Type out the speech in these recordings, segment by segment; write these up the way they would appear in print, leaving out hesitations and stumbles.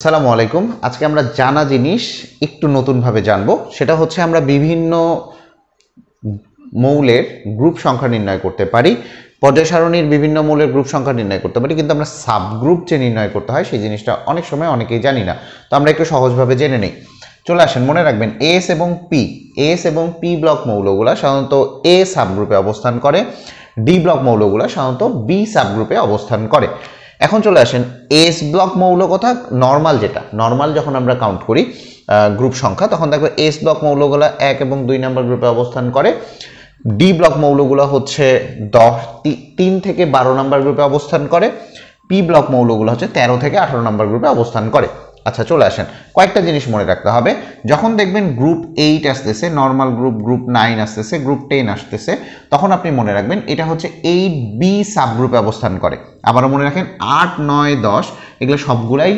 আসসালামু আলাইকুম। আজকে আমরা জানা জিনিস একটু নতুনভাবে জানবো, সেটা হচ্ছে আমরা বিভিন্ন মৌলের গ্রুপ সংখ্যা নির্ণয় করতে পারি, পর্যায় সারণীর বিভিন্ন মৌলের গ্রুপ সংখ্যা নির্ণয় করতে পারি, কিন্তু আমরা সাবগ্রুপ যে নির্ণয় করতে হয় সেই জিনিসটা অনেক সময় অনেকেই জানি না। তো আমরা একটু সহজভাবে জেনে নিই। চলে আসেন, মনে রাখবেন এস এবং পি ব্লক মৌলগুলা সাধারণত এ সাবগ্রুপে অবস্থান করে, ডি ব্লক মৌলগুলা সাধারণত বি সাবগ্রুপে অবস্থান করে। এখন চলে আসেন এস ব্লক মৌল কথা, নর্মাল যখন আমরা কাউন্ট করি গ্রুপ সংখ্যা, তখন দেখবে এস ব্লক মৌলগুলো 1 এবং 2 নম্বর গ্রুপে অবস্থান করে। ডি ব্লক মৌলগুলো হচ্ছে 3 থেকে 12 নম্বর গ্রুপে অবস্থান করে। পি ব্লক মৌলগুলো হচ্ছে 13 থেকে 18 নম্বর গ্রুপে অবস্থান করে। আচ্ছা, চলে আসেন, কয়েকটা জিনিস মনে রাখতে হবে। যখন দেখবেন গ্রুপ 8 আসতেছে, নর্মাল গ্রুপ 9 আসতেছে, গ্রুপ 10 আসতেছে, তখন আপনি মনে রাখবেন এটা হচ্ছে 8B সাবগ্রুপে অবস্থান করে। আবারও মনে রাখেন 8, 9, 10 এগুলো সবগুলাই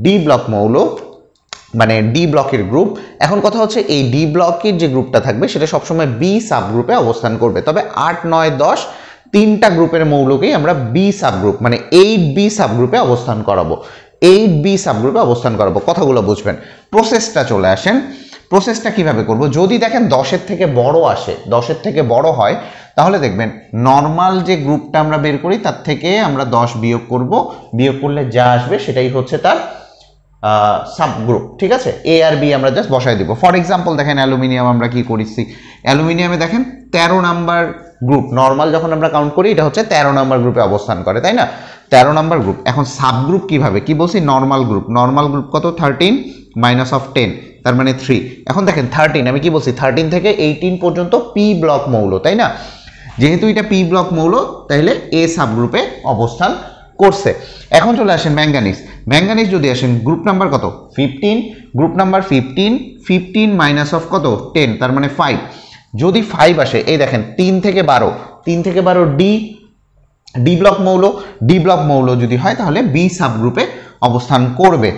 ডি ব্লক মৌল, মানে ডি ব্লকের গ্রুপ। এখন কথা হচ্ছে এই ডি ব্লকের যে গ্রুপটা থাকবে সেটা সবসময় বি সাবগ্রুপে অবস্থান করবে। তবে 8, 9, 10 তিনটা গ্রুপের মৌলকেই আমরা বি সাবগ্রুপ মানে 8B সাবগ্রুপে অবস্থান করাবো। 8B সাবগ্রুপে অবস্থান করাবো, কথাগুলো বুঝবেন। প্রসেসটা চলে আসেন, প্রসেসটা কিভাবে করব। যদি দেখেন 10-এর থেকে বড় আসে, 10-এর থেকে বড় হয়, তাহলে দেখবেন নর্মাল যে গ্রুপটা আমরা বের করি তার থেকে আমরা 10 বিয়োগ করব, বিয়োগ করলে যা আসবে সেটাই হচ্ছে তার সাবগ্রুপ। ঠিক আছে, এ আর বি আমরা জাস্ট বসাই দিব। ফর এক্সাম্পল দেখেন অ্যালুমিনিয়াম আমরা কি করেছি, অ্যালুমিনিয়ামে দেখেন 13 নাম্বার গ্রুপ, নর্মাল যখন আমরা কাউন্ট করি এটা হচ্ছে 13 নাম্বার গ্রুপে অবস্থান করে, তাই না? 13 নাম্বার গ্রুপ। এখন সাবগ্রুপ কিভাবে কি বলছি, নর্মাল গ্রুপ কত, 13 মাইনাস অফ 10 তার মানে 3। এখন দেখেন 13, আমি কি বলছি 13 থেকে 18 পর্যন্ত পি ব্লক মৌল, তাই না? যেহেতু এটা পি ব্লক মৌল তাহলে এ সাবগ্রুপে অবস্থান করছে। এখন চলে আসেন ম্যাঙ্গানিজ যদি আসেন গ্রুপ নাম্বার কত, 15, গ্রুপ নাম্বার 15 মাইনাস অফ কত, 10 তার মানে 5। যদি 5 আসে, এই দেখেন 3 থেকে 12 ডি ব্লক মৌল যদি হয় তাহলে বি সাবগ্রুপে অবস্থান করবে।